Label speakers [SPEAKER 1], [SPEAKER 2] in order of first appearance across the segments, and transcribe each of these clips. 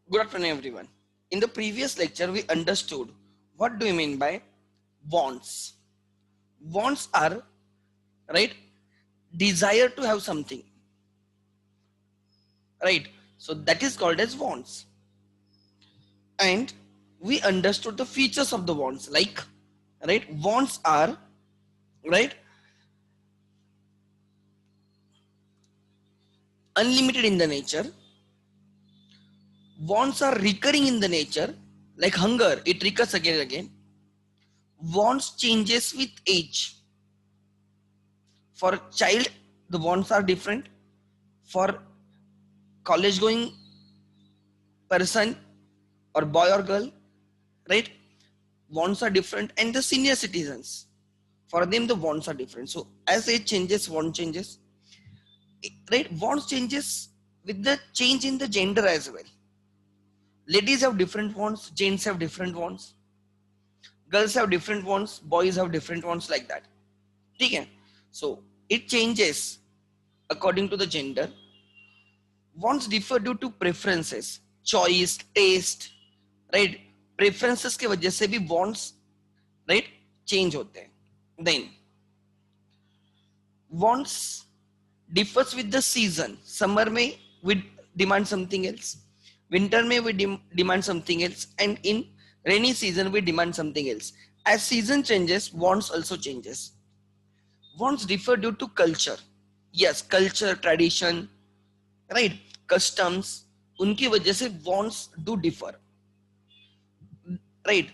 [SPEAKER 1] Good afternoon, everyone. In the previous lecture, we understood what do you mean by wants. Wants are, right, desire to have something, right? So that is called as wants. And we understood the features of the wants, like, right, wants are, right, unlimited in the nature. Wants are recurring in the nature, like hunger, it recurs again and again. Wants changes with age. For a child, the wants are different. For college going person or boy or girl, right, wants are different. And the senior citizens, for them the wants are different. So as age changes, want changes, right? Wants changes with the change in the gender as well. Ladies have different wants, gents have different wants, girls have different wants, boys have different wants, like that. Okay, so it changes according to the gender. Wants differ due to preferences, choice, taste, right? Preferences के वजह से भी wants, right, change होते हैं. Then wants differs with the season. Summer में we demand something else, winter में we demand something else, and in rainy season we demand something else. As season changes, wants also changes. Wants differ due to culture. Yes, culture, tradition, right, customs, उनकी वजह से wants do differ, right?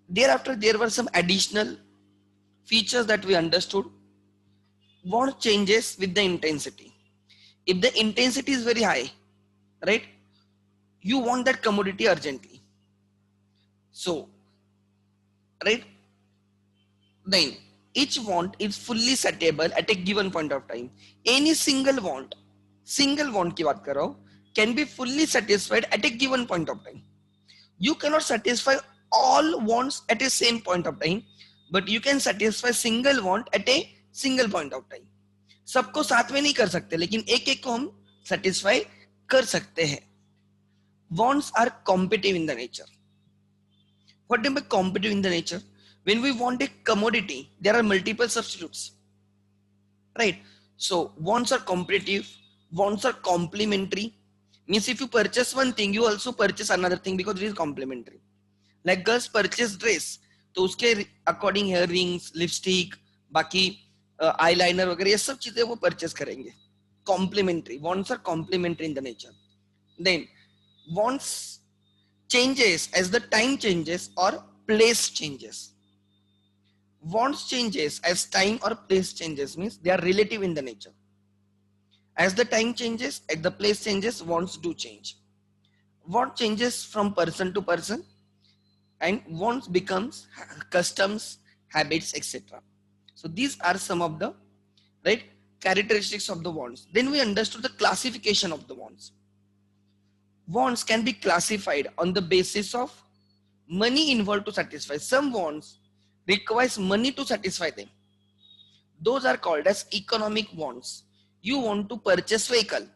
[SPEAKER 1] Thereafter there were some additional features that we understood. Want changes with the intensity. If the intensity is very high, right, you want that commodity urgently. So, right, then each want is fully satiable at a given point of time. Any single want की बात कर रहा हूँ, can be fully satisfied at a given point of time. You cannot satisfy all wants at a same point of time, but you can satisfy single want at a single point of time. सबको साथ में नहीं कर सकते, लेकिन एक एक को हम satisfy कर सकते हैं. Wants are competitive in the nature. What do you mean by competitive in the nature? When we want a commodity, there are multiple substitutes, right? So wants are competitive, wants are complementary. Means if you purchase one thing, you also purchase another thing because it is complementary. Like girls purchase dress, तो उसके according earrings, lipstick, बाकी eyeliner वगैरह ये सब चीजें वो purchase करेंगे. Complementary. Wants are complementary in the nature. Then wants changes as the time changes or place changes. Wants changes as time or place changes, means they are relative in the nature. As the time changes, as the place changes, wants do change. Want changes from person to person, and wants becomes customs, habits, etc. So these are some of the, right, characteristics of the wants. Then we understood the classification of the wants. Wants can be classified on the basis of money involved to satisfy. Some wants requires money to satisfy them. Those are called as economic wants. You want to purchase vehicle,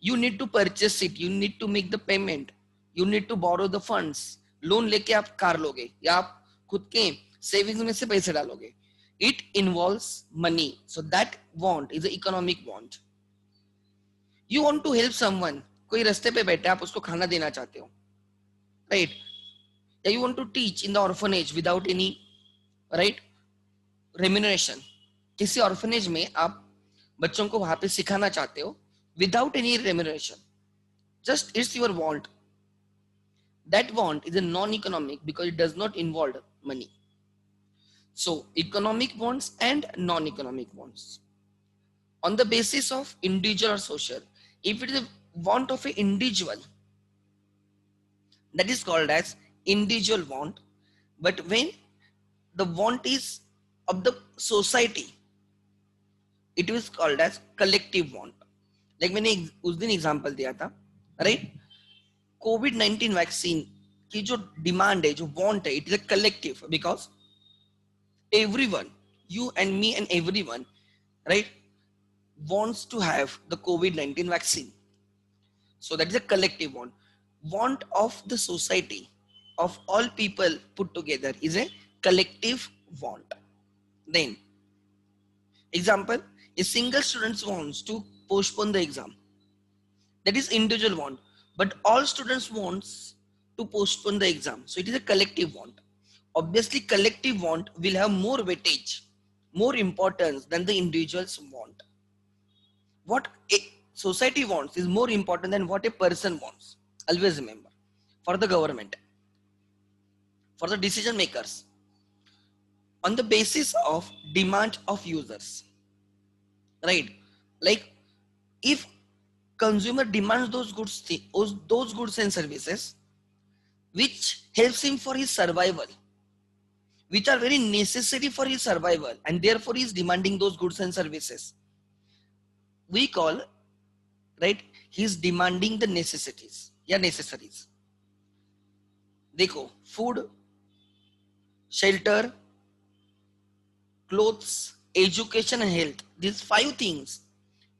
[SPEAKER 1] you need to purchase it, you need to make the payment, you need to borrow the funds. Loan लेके आप car लोगे या आप खुद के savings में से पैसे डालोगे. It involves money, so that want is an economic want. You want to help someone, कोई रास्ते पे बैठे आप उसको खाना देना चाहते हो, right? या you want to teach in the orphanage without any, right, remuneration. किसी orphanage में आप बच्चों को वहां पे सिखाना चाहते हो without any remuneration, just it's your want. That want is a non-economic because it does not involve money. So economic wants and non-economic wants on the basis of individual or social. If it is a want of an individual, that is called as individual want. But when the want is of the society, it is called as collective want. Like मैंने उस दिन example दिया था, right? कोविड-19 vaccine की जो demand है, जो want है, it is a collective because everyone, you and me and everyone, right, wants to have the COVID-19 vaccine. So that is a collective want. Want of the society, of all people put together, is a collective want. Then example, a single student wants to postpone the exam. That is individual want. But all students wants to postpone the exam. So it is a collective want. Obviously, collective want will have more weightage, more importance than the individual's want. What a society wants is more important than what a person wants. Always remember. For the government, for the decision makers, on the basis of demand of users, right? Like if consumer demands those goods and services which helps him for his survival, which are very necessary for his survival, and therefore he is demanding those goods and services, we call, right, he is demanding the necessities. Yeah, necessaries. देखो, food, shelter, clothes, education and health, these 5 things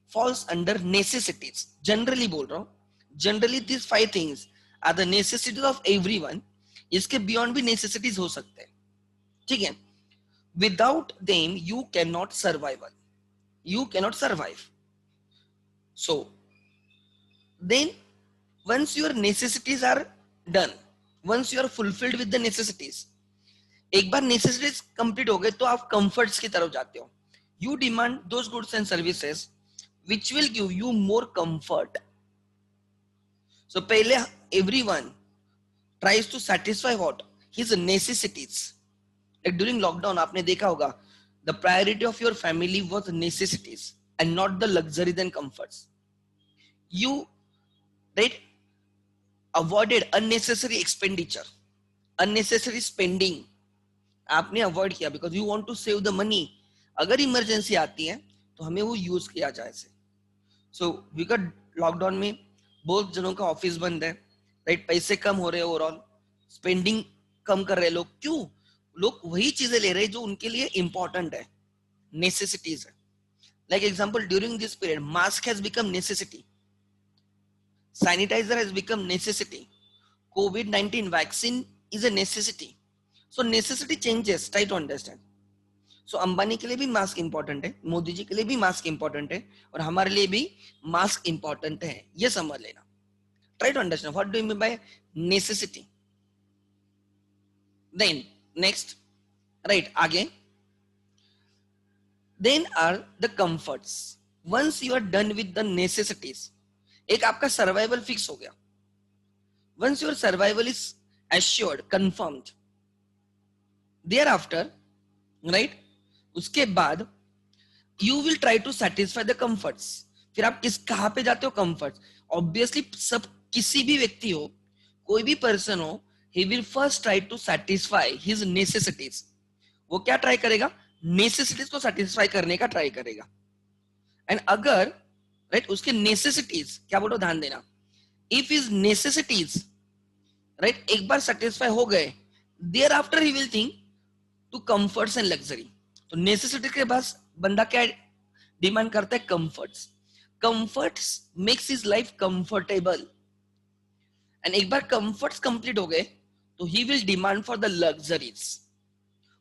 [SPEAKER 1] falls under necessities. Generally बोल रहा हूँ, generally these 5 things are the necessities of everyone. इसके beyond भी necessities हो सकते हैं, ठीक है? Without them you cannot survive. You cannot survive. So then once your necessities are done, once you are fulfilled with the necessities, एक बार necessities complete हो गए तो आप comforts की तरफ जाते हो. You demand those goods and services which will give you more comfort. So पहले everyone tries to satisfy what? His necessities. Like during lockdown आपने देखा होगा, the priority of your family was necessities and not the luxuries and comforts. You, right, avoided unnecessary expenditure, unnecessary spending. आपने avoid किया because you want to save the money. अगर emergency आती है तो हमें वो यूज किया जाए से. सो बिकॉज लॉकडाउन में बहुत जनों का ऑफिस बंद है, राइट, पैसे कम हो रहे हैं, ओवरऑल स्पेंडिंग कम कर रहे हैं लोग. क्यों? लोग वही चीजें ले रहे हैं जो उनके लिए इंपॉर्टेंट है, नेसेसिटीज है. Like example, during this period mask has become necessity, sanitizer has become necessity, COVID-19 vaccine is a necessity. So necessity changes, try to understand. So Ambani के लिए भी मास्क इंपॉर्टेंट है, मोदी जी के लिए भी मास्क इंपॉर्टेंट है, और हमारे लिए भी मास्क इंपॉर्टेंट है. ये समझ लेना. Try to understand what do you mean by necessity. Then next, right, आगे, then are the comforts. Once you are done with the necessities, एक आपका सर्वाइवल फिक्स हो गया. Once your survival is assured, confirmed, thereafter, right, उसके बाद you will try to satisfy the comforts. फिर आप कहाँ पे जाते हो? comforts. Obviously सब, किसी भी व्यक्ति हो, कोई भी पर्सन हो, he will first try to satisfy his necessities. वो क्या ट्राई करेगा? necessities को satisfy करने का ट्राई करेगा. एंड अगर, राइट, उसके necessities, क्या बोलो, ध्यान देना, if his necessities, राइट, एक बार satisfy हो गए, thereafter he will think to comforts and luxury. तो नेसेसिटी के पास बंदा क्या डिमांड करता है? Comforts. Comforts makes his life comfortable. And एक बार कंफर्ट्स कंप्लीट हो गए तो he will demand for the luxuries.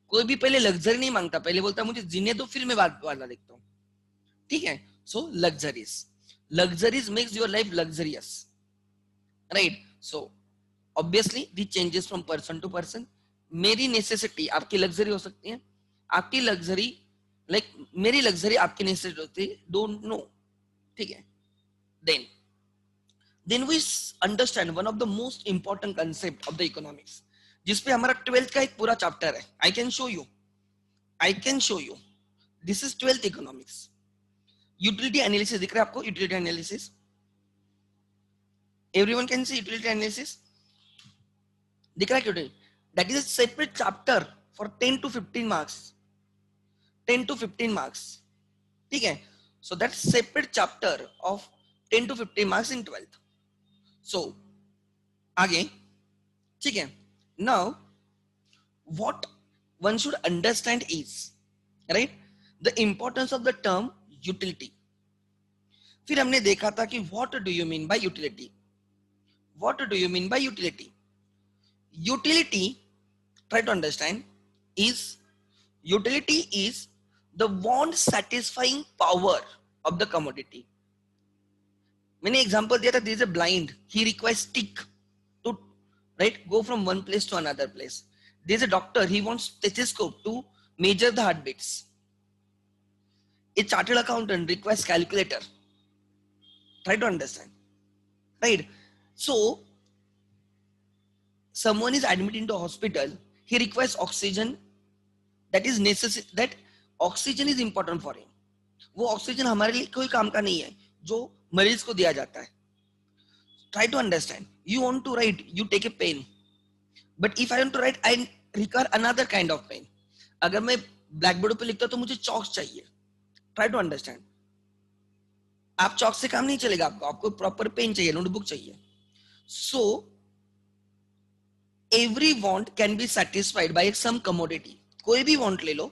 [SPEAKER 1] कोई भी पहले लग्जरी नहीं मांगता, पहले बोलता है मुझे जीने दो फिर मैं बात वाला देखता हूँ, ठीक है? So luxuries, luxuries makes your life luxurious, right? So obviously the changes from person to person. मेरी नेसेसिटी आपकी लग्जरी हो सकती है, आपकी लग्जरी, लाइक मेरी लग्जरी आपकी नेसेसिटी होती है, डोंट नो, ठीक है? Then we understand one of the most important concept of the economics, जिसपे हमारा 12th का एक पूरा चैप्टर है. I can show you, this is 12th economics. Utility analysis दिख रहा है आपको? Utility analysis, everyone can see utility analysis, दिख रहा है क्यों? That is a separate chapter for 10 to 15 marks. 10 to 15 marks. ठीक है? So that's separate chapter of 10 to 15 marks in 12th. So आगे, ठीक है? Now what one should understand is, right, the importance of the term utility. फिर हमने देखा था कि what do you mean bye utility. What do you mean bye utility? Utility, try to understand, is utility is the want satisfying power of the commodity. मैंने example दिया था, there is a blind, he requires stick to, right, go from one place to another place. There is a doctor, he wants stethoscope to measure the heartbeats. A chartered accountant requires calculator. Try to understand, right? So someone is admitted into a hospital, he requires oxygen, that is necessary, that oxygen is important for him. वो oxygen हमारे लिए कोई काम का नहीं है जो मरीज को दिया जाता है. Try to understand, you want to write, you take a pen, but if I want to write, I require another kind of pen. अगर मैं ब्लैक बोर्ड पे लिखता हूं तो मुझे चॉक चाहिए. Try to understand, आप चॉक से काम नहीं चलेगा, आपको प्रॉपर पेन चाहिए, नोटबुक चाहिए. So every want can be satisfied by some commodity. कोई भी want ले लो,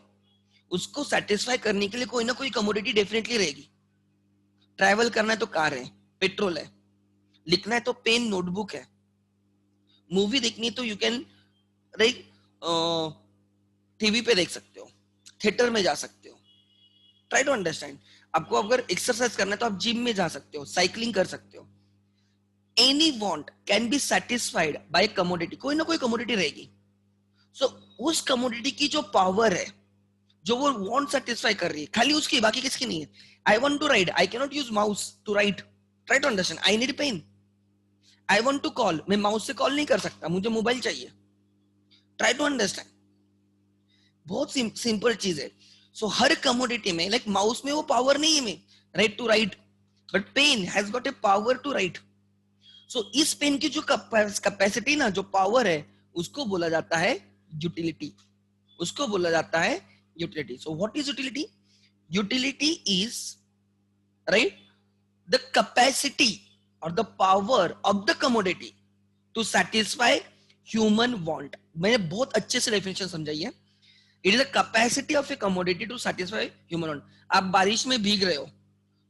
[SPEAKER 1] उसको सेटिस्फाई करने के लिए कोई ना कोई कमोडिटी डेफिनेटली रहेगी. ट्रैवल करना है तो कार है, पेट्रोल है, लिखना है तो पेन, नोटबुक है, मूवी देखनी है तो यू कैन, राइट, टीवी पे देख सकते हो, थिएटर में जा सकते हो. ट्राई टू अंडरस्टैंड, आपको अगर एक्सरसाइज करना है तो आप जिम में जा सकते हो, साइकिलिंग कर सकते हो. Any want can be satisfied by commodity, कोई ना कोई कमोडिटी रहेगी. सो उस कमोडिटी की जो पावर है, जो वो वांट सेटिस्फाई कर रही है, खाली उसकी, बाकी किसकी नहीं है. I want to write, I can not use mouse to write. Try to understand, I need pen. I want to call, मैं माउस से कॉल नहीं कर सकता, मुझे मोबाइल चाहिए. ट्राई टू अंडरस्टैंड, बहुत सिंपल चीज है. सो हर कमोडिटी में, लाइक माउस में वो पावर नहीं है, में right to write, but pen has got a power to write. So इस पेन की जो कैपेसिटी ना, जो पावर है, उसको बोला जाता है यूटिलिटी. उसको बोला जाता है utility. So what is utility? Utility is, right, the capacity or the power of the commodity to satisfy human want. मैंने बहुत अच्छे से डेफिनेशन समझाई है. It is the capacity of a commodity to satisfy human want. आप बारिश में भीग रहे हो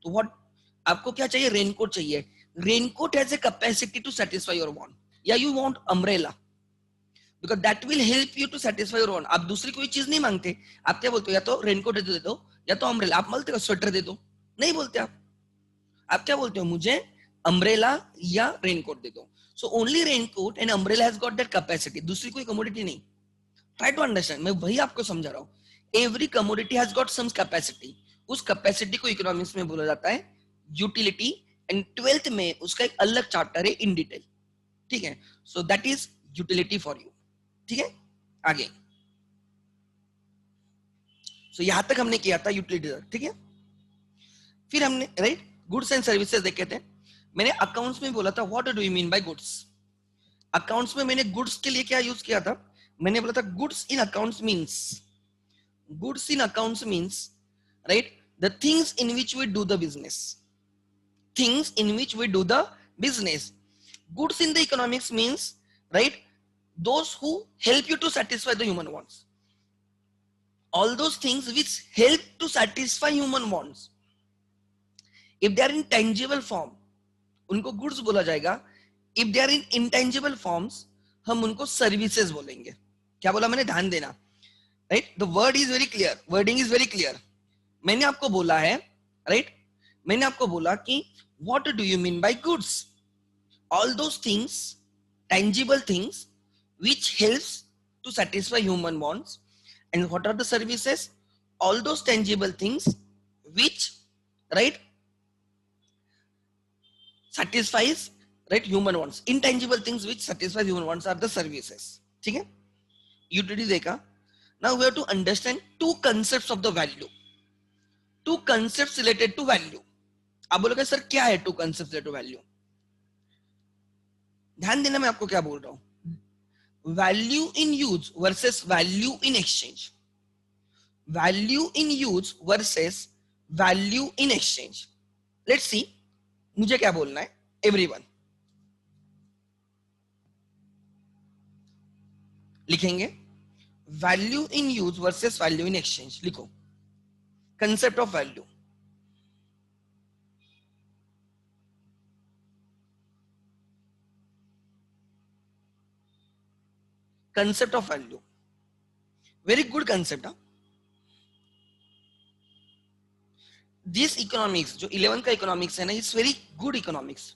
[SPEAKER 1] तो what, आपको क्या चाहिए? रेनकोट चाहिए. Raincoat has a capacity to satisfy your want. या you want umbrella, because that will help you to satisfy your want. आप दूसरी कोई चीज नहीं मांगते, आप क्या बोलते हो? या तो रेनकोट दे दो या तो अम्ब्रेला. आप बोलते हो स्वेटर दे दो? नहीं बोलते. आप क्या बोलते हो? मुझे अम्ब्रेला या रेनकोट दे दो. So only raincoat and umbrella has got that capacity, दूसरी कोई कमोडिटी नहीं. ट्राई टू अंडरस्टैंड, मैं वही आपको समझा रहा हूं. Every commodity has got some capacity. उस कैपेसिटी को इकोनॉमिक्स में बोला जाता है यूटिलिटी, एंड 12th में उसका एक अलग चैप्टर है इन डिटेल. ठीक है, सो that is utility for you. ठीक है, आगे. सो यहां तक हमने किया था यूटिलिटी. ठीक है, फिर हमने, राइट, गुड्स एंड सर्विसेज देखे थे. मैंने अकाउंट्स में बोला था what do you mean bye goods. Accounts में मैंने गुड्स के लिए क्या यूज किया था? मैंने बोला था goods in accounts means, goods in accounts means, right, the things in which we do the business. Things in which we do the business. Goods in the economics means, right, those who help you to satisfy the human wants. All those things which help to satisfy human wants. If they are in tangible form, उनको goods बोला जाएगा. If they are in intangible forms, हम उनको services बोलेंगे. क्या बोला मैंने? ध्यान देना, right? The word is very clear, wording is very clear. मैंने आपको बोला है, right? मैंने आपको बोला कि what do you mean by goods? All those things, tangible things, which helps to satisfy human wants. And what are the services? All those tangible things which, right, satisfies, right, human wants. Intangible things which satisfy human wants are the services. ठीक है, utility देखा. Now we have to understand two concepts of the value. Two concepts related to value. आप बोलोगे sir क्या है two concepts related to value? ध्यान देना मैं आपको क्या बोल रहा हूं. Value in use versus value in exchange. Value in use versus value in exchange. Let's see, मुझे क्या बोलना है. Everyone लिखेंगे value in use versus value in exchange. लिखो concept of value. concept of value. Very good concept. Huh? This economics जो 11th का economics है ना, it's very good economics.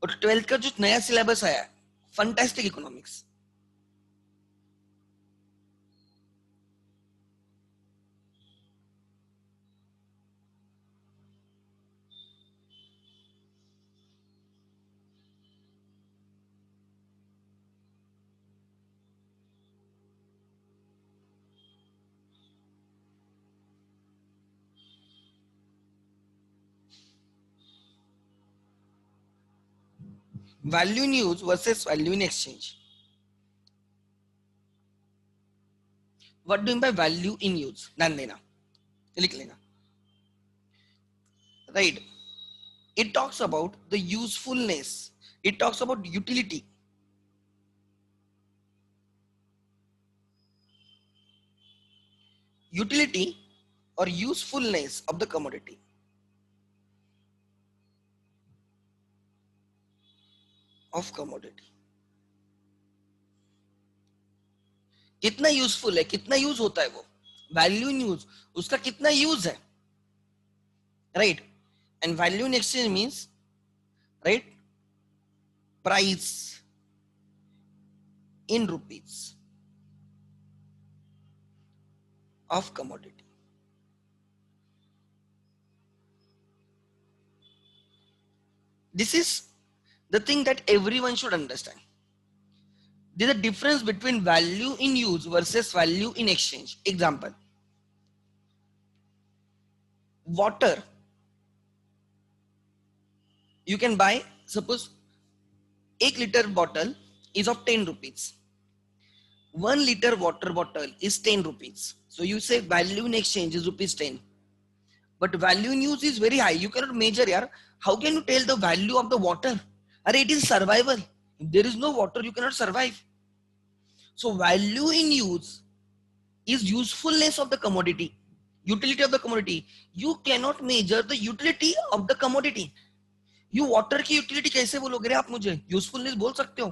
[SPEAKER 1] और 12th का जो नया syllabus आया है, fantastic economics. Value in use versus value in exchange. What do you mean by value in use? ध्यान देना, लिख लेना. Right. It talks about the usefulness. It talks about utility. Utility or usefulness of the commodity. Of commodity. कितना useful है, कितना use होता है वो. वैल्यू इन यूज, उसका कितना यूज है. Right. And value in exchange means, right, price in rupees of commodity. This is the thing that everyone should understand. There is a difference between value in use versus value in exchange. Example, water. You can buy, suppose 1 liter bottle is of 10 rupees. 1 liter water bottle is 10 rupees. So you say value in exchange is rupees 10. But value in use is very high. You cannot measure, yaar. How can you tell the value of the water? Or it is survival. If there is no water, you cannot survive. So value in use is usefulness of the commodity, utility of the commodity. You cannot measure the utility of the commodity. You water की utility कैसे बोलोगे रे आप मुझे? Usefulness बोल सकते हो?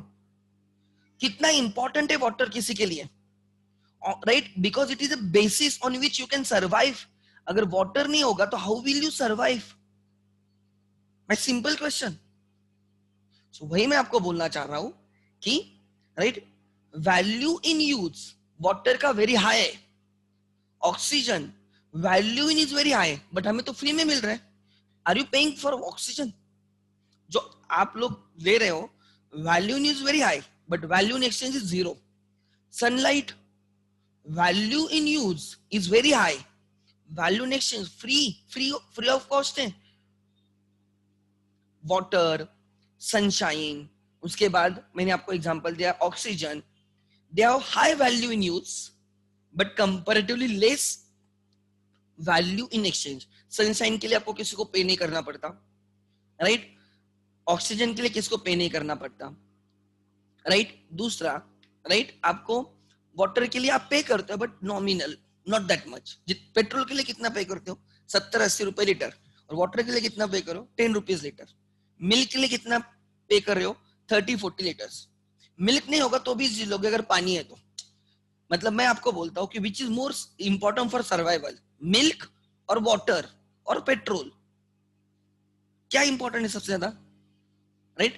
[SPEAKER 1] कितना important है water किसी के लिए? Right? Because it is a basis on which you can survive. अगर water नहीं होगा तो how will you survive? My simple question. So वही मैं आपको बोलना चाह रहा हूं कि, right, value in use water का very high है. Oxygen value in is very high, but हमें तो फ्री में मिल रहा है. Are you paying for oxygen? जो आप लोग ले रहे हो, value in is very high, but value in exchange is zero. Sunlight, value in use is very high, value in exchange free, free of cost है. वाटर, सनशाइन, उसके बाद मैंने आपको एग्जांपल दिया oxygen. They have high value in use but comparatively less value in exchange. Sunshine के लिए आपको किसी को पे नहीं करना पड़ता, राइट. ऑक्सीजन के लिए किसको पे नहीं करना पड़ता, राइट. दूसरा, राइट, आपको वाटर के लिए आप पे करते हो but nominal, not that much. Petrol के लिए कितना पे करते हो? 70-80 रुपए लीटर. और वाटर के लिए कितना पे करो? 10 रुपीज लीटर. मिल्क के लिए कितना पे कर रहे हो? 30-40 लीटर्स. मिल्क नहीं होगा तो भी जी लोगे अगर पानी है तो. मतलब मैं आपको बोलता हूँ कि which is more important for survival, milk और वाटर और पेट्रोल? क्या इंपॉर्टेंट है सबसे ज्यादा, right?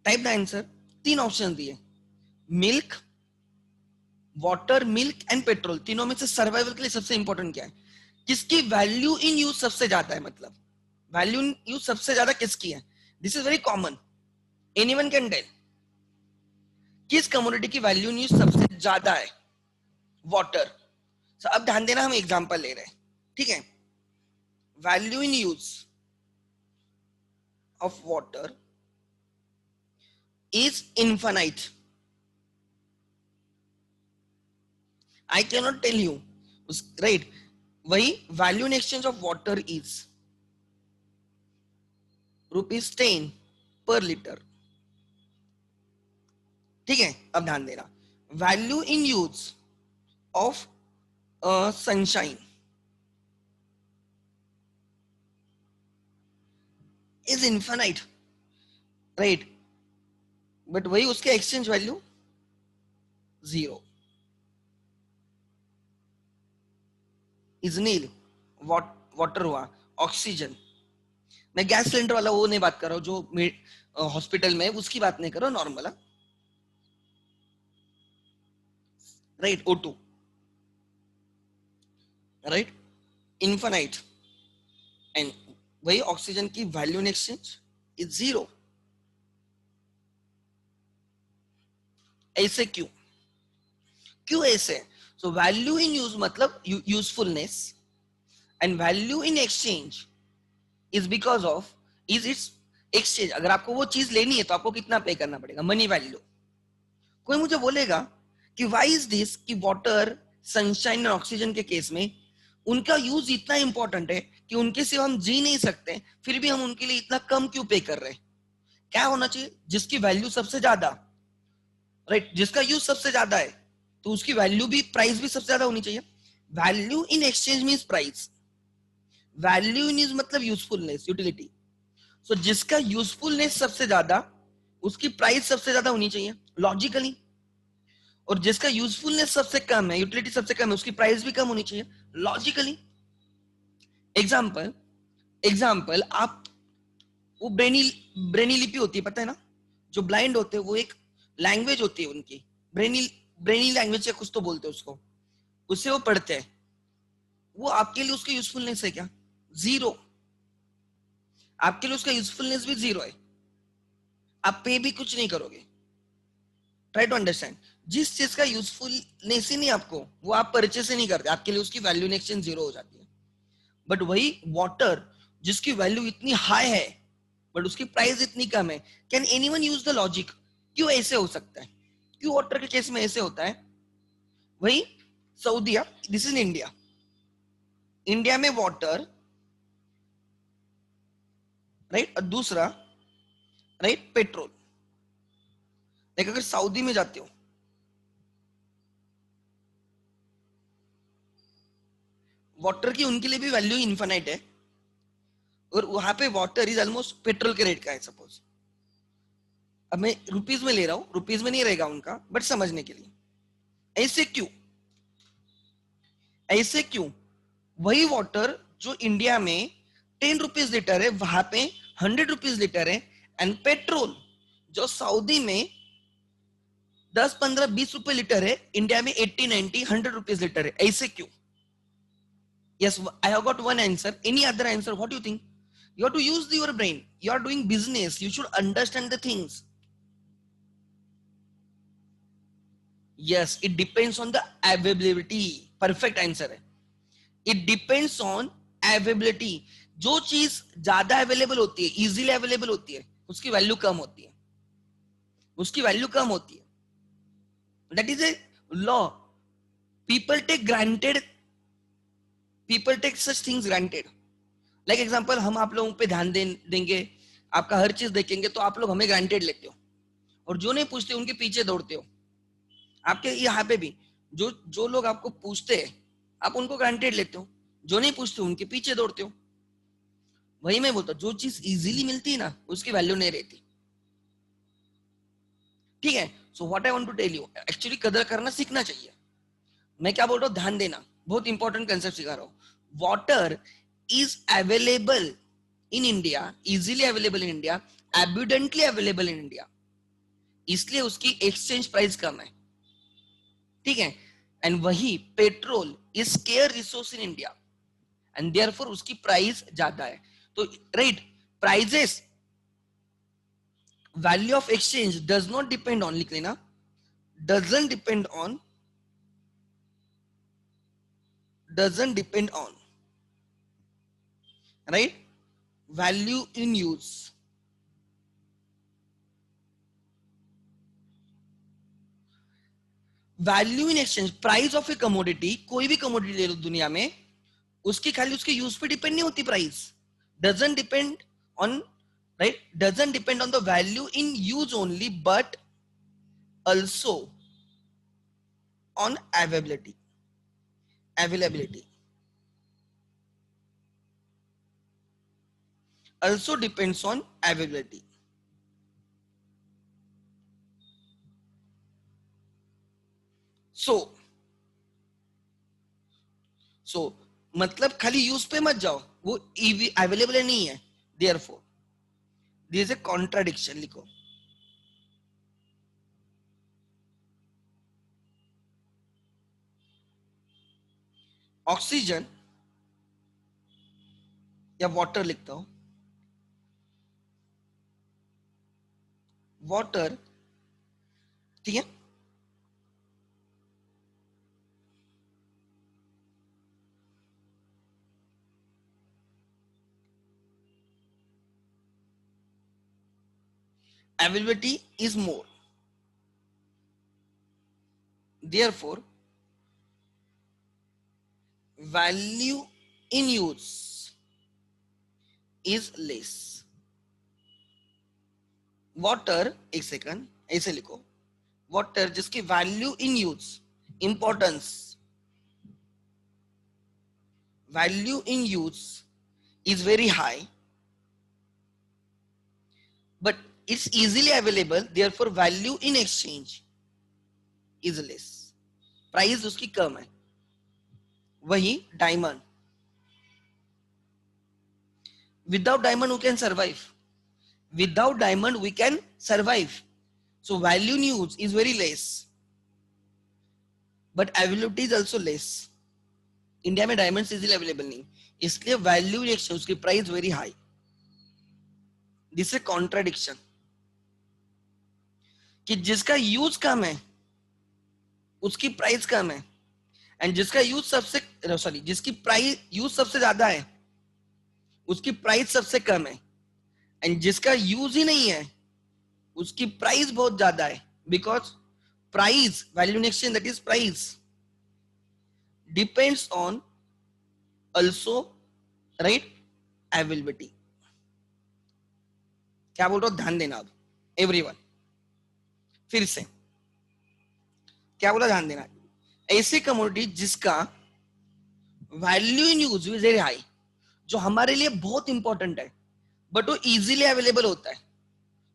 [SPEAKER 1] Type the answer. 3 option दिए, milk, water, milk and petrol. तीनों में से सर्वाइवल के लिए सबसे इंपॉर्टेंट क्या है? किसकी वैल्यू इन यूज सबसे ज्यादा है? मतलब वैल्यू इन यूज सबसे ज्यादा किसकी है? This is very common, anyone can tell. किस कमोडिटी की वैल्यू इन यूज सबसे ज्यादा है? वाटर. So, अब ध्यान देना, हम एग्जांपल ले रहे हैं, ठीक है. Value in use of water is infinite. I can not tell you, right. वही value in exchange of water is ₹10 per litre, ठीक है. अब ध्यान देना, value in use of sunshine is infinite, right. But वही उसके exchange value zero is nil water हुआ oxygen मैं गैस सिलेंडर वाला वो नहीं बात कर रहा हूँ जो हॉस्पिटल में है उसकी बात नहीं कर रहा हूँ normal right O2 right infinite and वही ऑक्सीजन की value in exchange is zero ऐसे क्यों क्यों ऐसे सो वैल्यू इन यूज मतलब usefulness and value in exchange is because of is it's exchange अगर आपको वो चीज लेनी है तो आपको कितना पे करना पड़ेगा मनी वैल्यू कोई मुझे बोलेगा कि व्हाई इज दिस कि वाटर सनशाइन और ऑक्सीजन के केस में उनका यूज इतना इंपॉर्टेंट है कि उनके सिवा हम जी नहीं सकते फिर भी हम उनके लिए इतना कम क्यों पे कर रहे हैं क्या होना चाहिए जिसकी वैल्यू सबसे ज्यादा राइट जिसका यूज सबसे ज्यादा है तो उसकी वैल्यू भी प्राइस भी सबसे ज्यादा होनी चाहिए value in exchange means price value in is मतलब यूजफुलनेस यूटिलिटी सो जिसका यूजफुलनेस सबसे ज्यादा उसकी प्राइस सबसे ज्यादा होनी चाहिए लॉजिकली और जिसका यूजफुलनेस सबसे कम है यूटिलिटी सबसे कम है उसकी प्राइस भी कम होनी चाहिए लॉजिकली एग्जाम्पल एग्जाम्पल आप वो ब्रेनी लिपि होती है पता है ना जो ब्लाइंड होते हैं वो एक लैंग्वेज होती है उनकी ब्रेनी ब्रेनी लैंग्वेज या कुछ तो बोलते हैं उसको उससे वो पढ़ते हैं वो आपके लिए उसका यूजफुलनेस है क्या जीरो आपके लिए उसका यूजफुलनेस भी जीरो है आप पे भी कुछ नहीं करोगे ट्राई टू अंडरस्टैंड जिस चीज का यूजफुलनेस ही नहीं आपको वो आप परचेस ही नहीं करते आपके लिए उसकी वैल्यू इन एक्सचेंज जीरो हो जाती है बट वही वाटर जिसकी वैल्यू इतनी हाई है बट उसकी प्राइस इतनी कम है can anyone use the logic क्यों ऐसे हो सकता है क्यों वाटर के केस में ऐसे होता है वही सऊदीया दिस इज इंडिया इंडिया में वाटर राइट और दूसरा राइट पेट्रोल लाइक अगर सऊदी में जाते हो वाटर की उनके लिए भी वैल्यू इन्फानाइट है और वहां पे वाटर इज ऑलमोस्ट पेट्रोल के रेट का है सपोज अब मैं रुपीज में ले रहा हूं रुपीज में नहीं रहेगा उनका बट समझने के लिए ऐसे क्यों ऐसे क्यों वही वाटर जो इंडिया में 10 रुपीज लीटर है वहां पे 100 रुपीज लीटर है एंड पेट्रोल जो सऊदी में 10 15 20 रुपए लीटर है इंडिया में 80 90 100 रुपीज लीटर है ऐसे क्यों yes I have got one answer any other answer what do you think you have to use your brain you are doing business you should understand the things yes it depends on the availability perfect answer है it depends on availability जो चीज ज्यादा available होती है easily available होती है उसकी value कम होती है उसकी वैल्यू कम होती है that is a law people take granted people take such things granted like example हम आप लोगों पे ध्यान देंगे आपका हर चीज देखेंगे तो आप लोग हमें ग्रांटेड लेते हो और जो नहीं पूछते उनके पीछे दौड़ते हो आपके यहाँ पे भी जो जो लोग आपको पूछते हैं आप उनको ग्रांटेड लेते हो जो नहीं पूछते उनके पीछे दौड़ते हो वही मैं बोलता हूँ जो चीज इजीली मिलती है ना उसकी वैल्यू नहीं रहती ठीक है so what I want to tell you actually कदर करना सीखना चाहिए मैं क्या बोल रहा हूँ ध्यान देना बहुत इंपॉर्टेंट कंसेप्ट सिखा रहा हूँ water is available in India easily available in India abundantly available in India इसलिए उसकी एक्सचेंज प्राइस कम है ठीक है एंड वही petrol is scarce resource in India and therefore उसकी प्राइस ज्यादा है तो right prices value of exchange does not depend on लिख लेना doesn't depend on right value in use value in exchange price of a commodity कोई भी commodity ले लो दुनिया में उसकी खाली उसके यूज पे डिपेंड नहीं होती price doesn't depend on right doesn't depend on the value in use only but also on availability also depends on availability सो सो मतलब खाली यूज पे मत जाओ, वो ईवी अवेलेबल नहीं है, therefore this is a contradiction. लिखो ऑक्सीजन या वाटर लिखता हूं, वाटर, ठीक है, availability is more, therefore value in use is less। Water, एक सेकंड ऐसे लिखो, वाटर जिसकी value in use, importance, value in use is very high but it's easily available, therefore value in exchange is less, price उसकी कम है। वही diamond, without diamond we can survive, without diamond we can survive, so value in use is very less but availability is also less। India में diamonds easily available नहीं, इसलिए value in exchange उसकी price very high. This is contradiction कि जिसका use कम है उसकी price कम है, and जिसका यूज सबसे सॉरी जिसकी प्राइस यूज सबसे ज्यादा है उसकी प्राइस सबसे कम है, एंड जिसका यूज ही नहीं है उसकी प्राइस बहुत ज्यादा है। Because price, value in exchange, that is price, depends on also, right, availability. क्या बोल रहा हूं, ध्यान देना अब एवरीवन, फिर से क्या बोला, ध्यान देना। ऐसी कमोडिटी जिसका value in use is very high, जो हमारे लिए बहुत इंपॉर्टेंट है बट वो इजीली अवेलेबल होता है,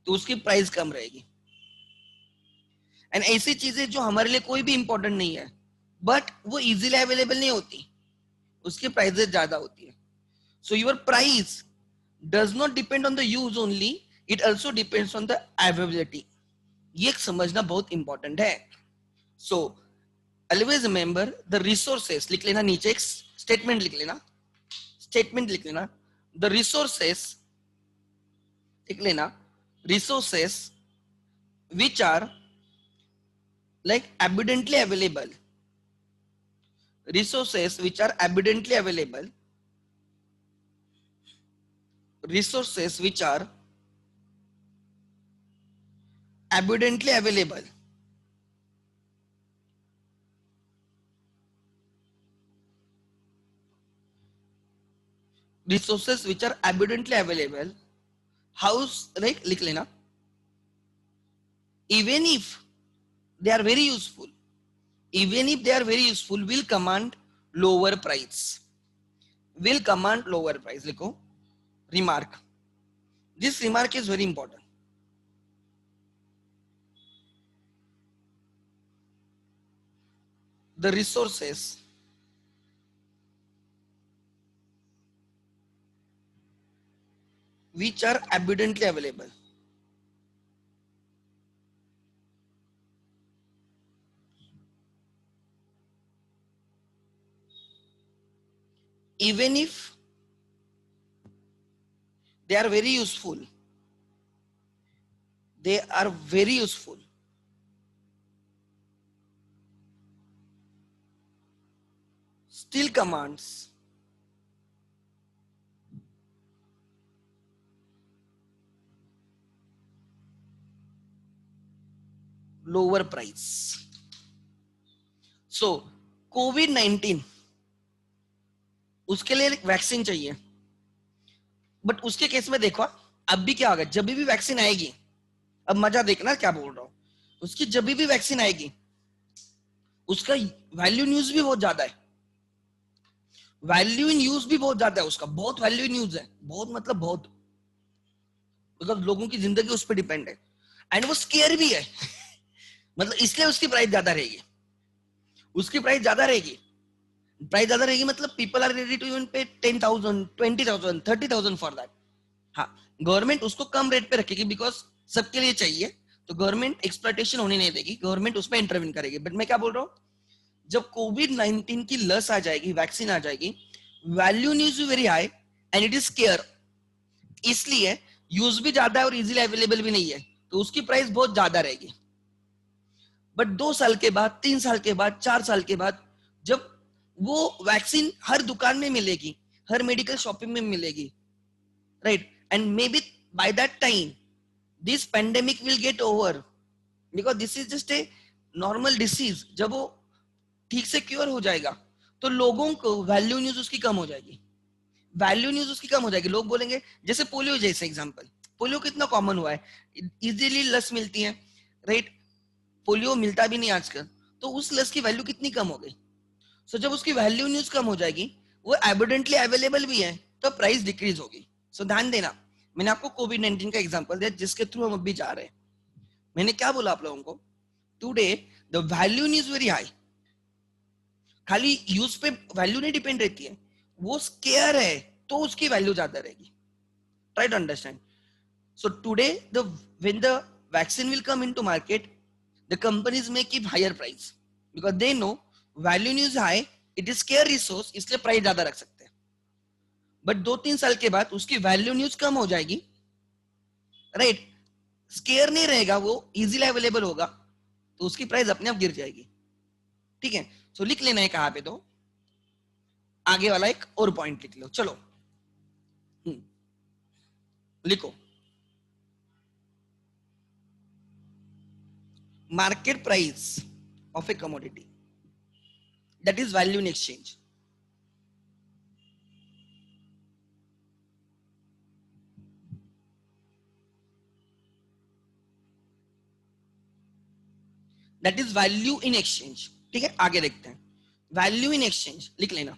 [SPEAKER 1] तो उसकी प्राइस कम रहेगी। एंड ऐसी चीजें जो हमारे लिए कोई भी इंपॉर्टेंट नहीं है बट वो इजीली अवेलेबल नहीं होती, उसकी प्राइसेस ज्यादा होती है। So your price does not depend on the use only, it also depends on the availability. ये समझना बहुत इंपॉर्टेंट है। So always remember the resources, लिख लेना नीचे एक स्टेटमेंट लिख लेना, स्टेटमेंट लिख लेना, द रिसोर्सेस लिख लेना, resources which are like abundantly available, resources which are abundantly available, resources which are abundantly available, resources which are abundantly available, house, like लिख लेना, even if they are very useful, even if they are very useful, will command lower price, will command lower price। लिखो remark, this remark is very important। the resources which are abundantly available, even if they are very useful, they are very useful, still commands lower price। सो कोविड-19 उसके लिए vaccine चाहिए, but उसके case में देखो अब भी क्या होगा, जब भी वैक्सीन आएगी, अब मजा देखना क्या बोल रहा हूं, उसकी जब भी वैक्सीन आएगी उसका वैल्यू इन यूज भी बहुत ज्यादा है, वैल्यू इन यूज भी बहुत ज्यादा है, उसका बहुत वैल्यू इन यूज है, बहुत मतलब बहुत, बिकॉज लोगों की जिंदगी उस पर डिपेंड है, एंड वो स्केयर भी है मतलब इसलिए उसकी प्राइस ज्यादा रहेगी। उसकी प्राइस ज्यादा रहेगी। प्राइस ज्यादा रहेगी मतलब people are ready to even pay 10,000 20,000 30,000 for that. हाँ, गवर्नमेंट उसको कम रेट पे रखेगी बिकॉज सबके लिए चाहिए, तो गवर्नमेंट एक्सप्लॉइटेशन होने नहीं देगी, गवर्नमेंट उसमें इंटरवीन करेगी। बट मैं क्या बोल रहा हूँ, जब कोविड-19 की लस आ जाएगी, वैक्सीन आ जाएगी, value news very high and it is care, इसलिए यूज भी ज्यादा है और इजीली अवेलेबल भी नहीं है, तो उसकी प्राइस बहुत ज्यादा रहेगी। बट 2 साल के बाद, 3 साल के बाद, 4 साल के बाद, जब वो वैक्सीन हर दुकान में मिलेगी, हर मेडिकल शॉपिंग में मिलेगी, right, and may be by that time this pandemic will get over, because this is just a normal disease. जब वो ठीक से क्योर हो जाएगा तो लोगों को वैल्यू न्यूज उसकी कम हो जाएगी, वैल्यू न्यूज उसकी कम हो जाएगी। लोग बोलेंगे, जैसे पोलियो जैसे एग्जांपल, पोलियो कितना कॉमन हुआ है, इजीली लस मिलती है, राइट, पोलियो मिलता भी नहीं आजकल, तो उस लस की वैल्यू कितनी कम हो गई। सो जब उसकी वैल्यू न्यूज कम हो जाएगी, वो एविडेंटली अवेलेबल भी है, तो प्राइस डिक्रीज होगी। सो ध्यान देना, मैंने आपको कोविड-19 का एग्जांपल दिया जिसके थ्रू हम अभी जा रहे हैं। मैंने क्या बोला आप लोगों को, today the value is very high, खाली यूज पे वैल्यू नहीं डिपेंड रहती है, वो स्केयर है तो उसकी वैल्यू ज्यादा रहेगी। Try to understand. So today the when the vaccine will come into market, the companies may keep higher price because they know value in use high, it is scarce resource, इसलिए price ज्यादा रख सकते हैं। But 2-3 साल के बाद उसकी value news कम हो जाएगी, राइट, स्केयर नहीं रहेगा, वो इजीली अवेलेबल होगा, तो उसकी प्राइस अपने आप गिर जाएगी। ठीक है, सो लिख लेना है कहां पे, तो आगे वाला एक और पॉइंट लिख लो, चलो। लिखो, market price of a commodity, that is value in exchange. That is value in exchange। ठीक है, आगे देखते हैं, वैल्यू इन एक्सचेंज लिख लेना।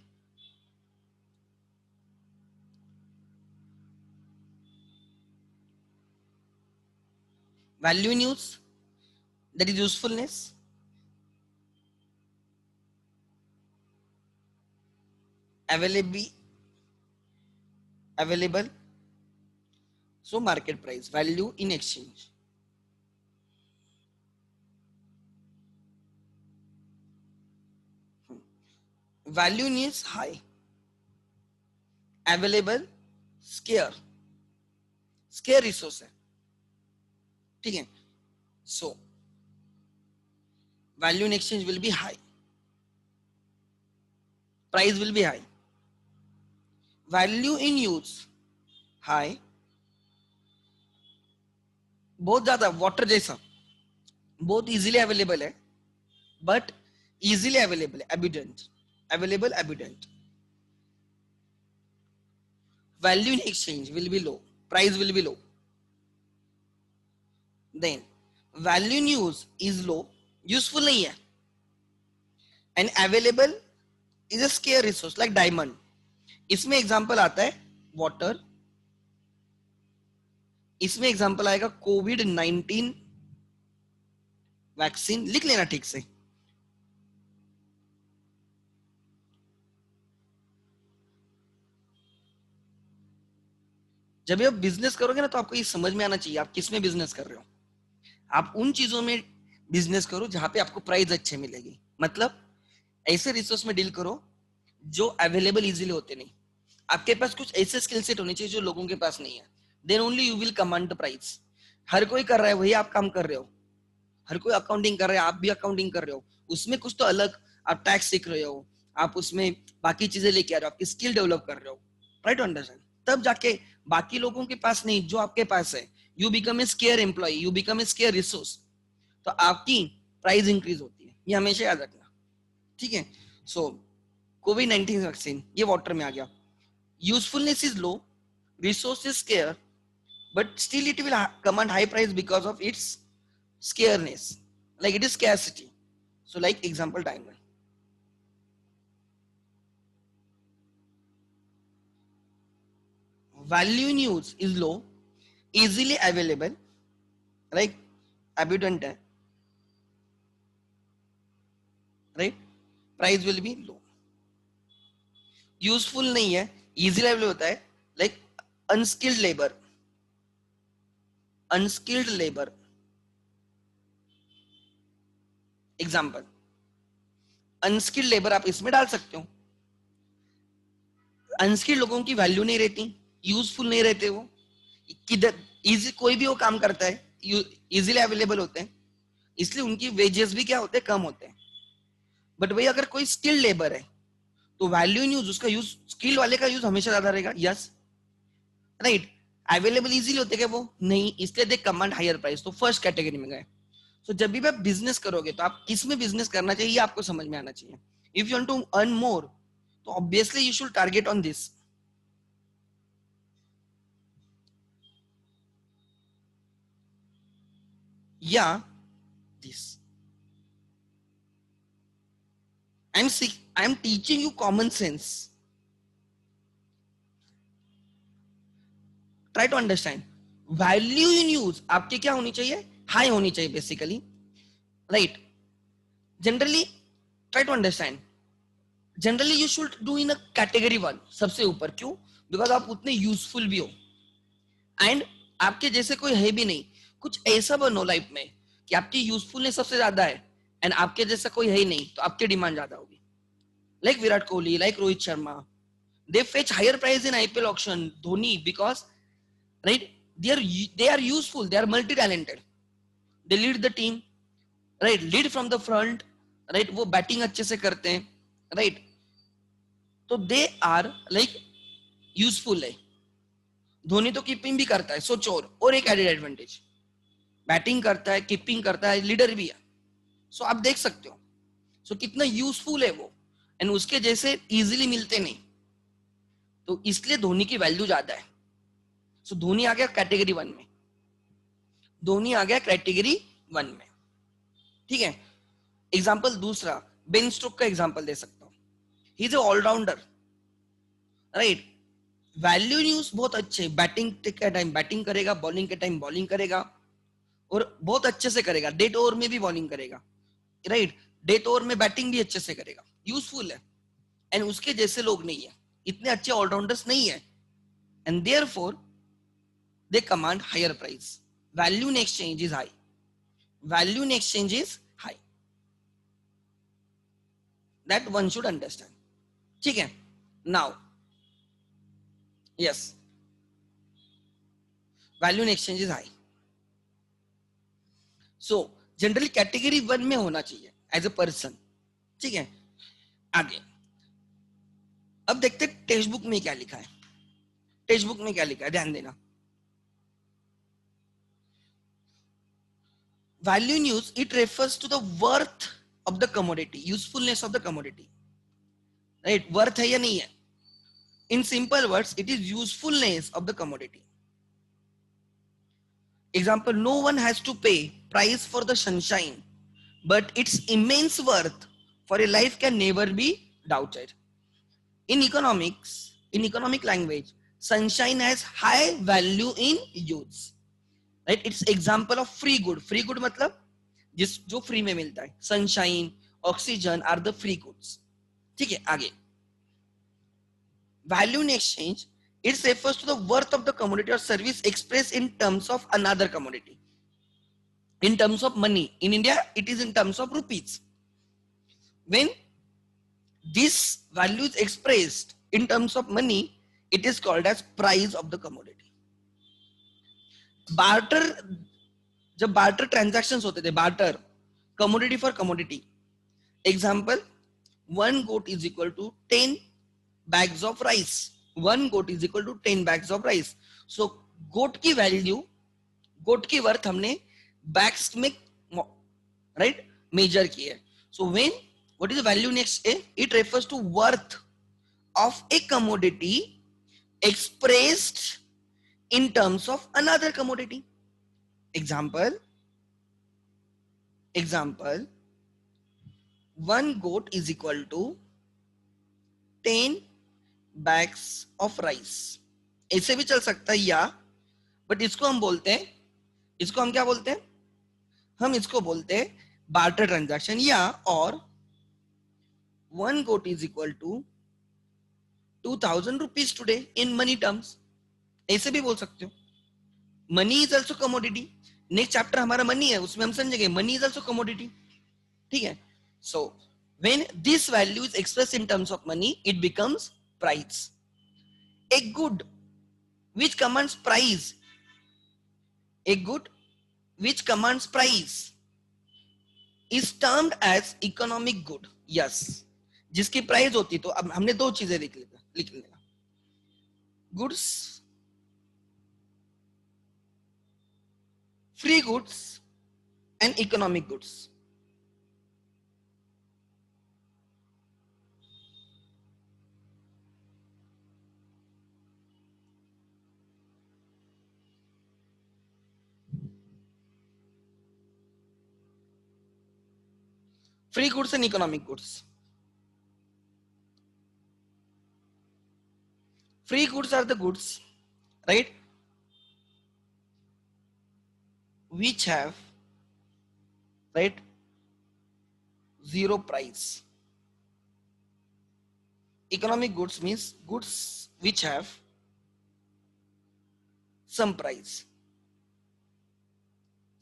[SPEAKER 1] Value in use, that is usefulness, available, so market price, value in exchange। Value is high, available, scarce, scarce resource है। ठीक है, so value in exchange will be high, price will be high, value in use high, बहुत ज्यादा water जैसा, बहुत easily available है, but easily available, abundant, available, abundant। value in exchange will be low, price will be low, then value in use is low, useful नहीं है, and available is a scarce resource like diamond। इसमें example आता है water, इसमें example आएगा कोविड-19 vaccine, लिख लेना ठीक से। जब आप बिजनेस करोगे ना, तो आपको ये समझ में आना चाहिए आप किस में बिजनेस कर रहे हो। आप उन चीजों में बिजनेस करो जहां पे आपको प्राइस अच्छे मिलेगी, मतलब ऐसे रिसोर्स में डील करो जो अवेलेबल इजीली होते नहीं। आपके पास कुछ ऐसे स्किल सेट होने चाहिए जो लोगों के पास नहीं है, then only you will command the price. हर कोई कर रहा है वही आप काम कर रहे हो, हर कोई अकाउंटिंग कर रहा है, आप भी अकाउंटिंग कर रहे हो, उसमें कुछ तो अलग, आप टैक्स सीख रहे हो, आप उसमें बाकी चीजें लेके आ रहे हो, आपकी स्किल डेवलप कर रहे हो, ट्राई टू अंडरस्टैंड। तब जाके बाकी लोगों के पास नहीं, जो आपके पास है, you become a scarce employ, you become a scarce resource, तो आपकी प्राइस इंक्रीज होती है, ये हमेशा याद रखना। ठीक है, सो कोविड-19 वैक्सीन ये वाटर में आ गया, usefulness is low, resource is square, but still it will command high price because of its scareness, like it is scarcity. So like example diamond, value in use is low, easily available, like abundant है, right, price will be low. Useful नहीं है, easy level होता है, like unskilled labour, unskilled labour. Example, unskilled labour आप इसमें डाल सकते हो। अनस्किल्ड लोगों की वैल्यू नहीं रहती, यूजफुल नहीं रहते, वो किधर इजी कोई भी वो काम करता है, इजीली अवेलेबल होते हैं, इसलिए उनकी वेजेस भी क्या होते हैं, कम होते हैं। बट वही अगर कोई स्किल्ड लेबर है तो वैल्यू इन यूज, उसका यूज, स्किल वाले का यूज हमेशा ज्यादा रहेगा। Yes, right. अवेलेबल इजीली होते क्या वो, नहीं, इसलिए दे कमांड हायर प्राइस, तो फर्स्ट कैटेगरी में गए। तो जब भी आप बिजनेस करोगे तो आप किस में बिजनेस करना चाहिए, ये आपको समझ में आना चाहिए। If you want to earn more, तो obviously you should target on this. या this. I am teaching you common sense, try to understand. Value in use आपकी क्या होनी चाहिए, हाई होनी चाहिए basically, right. Generally try to understand, generally you should do in a category one, सबसे ऊपर। क्यों? बिकॉज आप उतने यूजफुल भी हो, एंड आपके जैसे कोई है भी नहीं। कुछ ऐसा बनो लाइफ में कि आपकी यूजफुलनेस सबसे ज्यादा है, एंड आपके जैसा कोई है ही नहीं, तो आपकी डिमांड ज्यादा होगी। Like Virat Kohli, like Rohit Sharma, they fetch higher price in IPL auction. Dhoni, because right, they are useful, they are multi talented, they lead the team, right, lead from the front, right, वो बैटिंग अच्छे से करते हैं, right, तो they are like useful है। धोनी तो keeping भी करता है, सोचो, और एक एडेड एडवांटेज, बैटिंग करता है, कीपिंग करता है, लीडर भी है। सो आप देख सकते हो, सो कितना यूजफुल है वो, एंड उसके जैसे इजीली मिलते नहीं, तो इसलिए धोनी की वैल्यू ज्यादा है। सो धोनी आ गया कैटेगरी वन में, धोनी आ गया कैटेगरी वन में, ठीक है। एग्जाम्पल दूसरा, बेन स्टोक का एग्जाम्पल दे सकता हूँ। He is a allrounder, right. Value in use बहुत अच्छे, बैटिंग के टाइम बैटिंग करेगा, बॉलिंग के टाइम बॉलिंग करेगा, और बहुत अच्छे से करेगा, डेथ ओवर में भी बॉलिंग करेगा, राइट, डेथ ओवर में बैटिंग भी अच्छे से करेगा, यूजफुल है। एंड उसके जैसे लोग नहीं है, इतने अच्छे ऑलराउंडर्स नहीं है, and therefore they command higher price. Value in exchange is high, value in exchange is high, that one should understand, ठीक है। Now yes, value in exchange is high. So generally category one में होना चाहिए as a person, ठीक है। आगे अब देखते हैं टेक्स्ट बुक में क्या लिखा है। टेक्स्ट बुक में क्या लिखा है, ध्यान देना। Value in use, it refers to the worth of the commodity, usefulness of the commodity, right. Worth है या नहीं है, in simple words it is usefulness of the commodity. Example, no one has to pay price for the sunshine, but its immense worth for a life can never be doubted. In economics, in economic language, sunshine has high value in use, right? It's example of free good. Free good मतलब जिस जो free में मिलता है, sunshine, oxygen are the free goods, ठीक है। आगे value in exchange, it refers to the worth of the commodity or service expressed in terms of another commodity, in terms of money. In India it is in terms of rupees. When this value is expressed in terms of money, it is called as price of the commodity. Barter, जब barter transactions होते थे, barter commodity for commodity, example, one goat is equal to 10 bags of rice, one goat is equal to 10 bags of rice. So goat की value, goat की worth हमने bags में, right, measure की है। So when what is the value next a, it refers to worth of a commodity expressed in terms of another commodity. Example, one goat is equal to 10 bags of rice, ऐसे भी चल सकता है, या but इसको हम बोलते हैं, इसको हम क्या बोलते हैं, हम इसको बोलते हैं बार्टर ट्रांजैक्शन, या और 1 goat is equal to 2000 rupees today in money terms. ऐसे भी बोल सकते हो. Money is also commodity. Next chapter हमारा मनी है, उसमें हम समझेंगे मनी इज ऑल्सो कमोडिटी. ठीक है. सो when this value is expressed in terms of money, it becomes price. A good which commands price, a good which commands price is termed as economic good. Yes, जिसकी price होती. तो अब हमने दो चीजें लिख लेना, goods, free goods and economic goods. Free goods and economic goods. Free goods are the goods, right, which have, right, zero price. Economic goods means goods which have some price.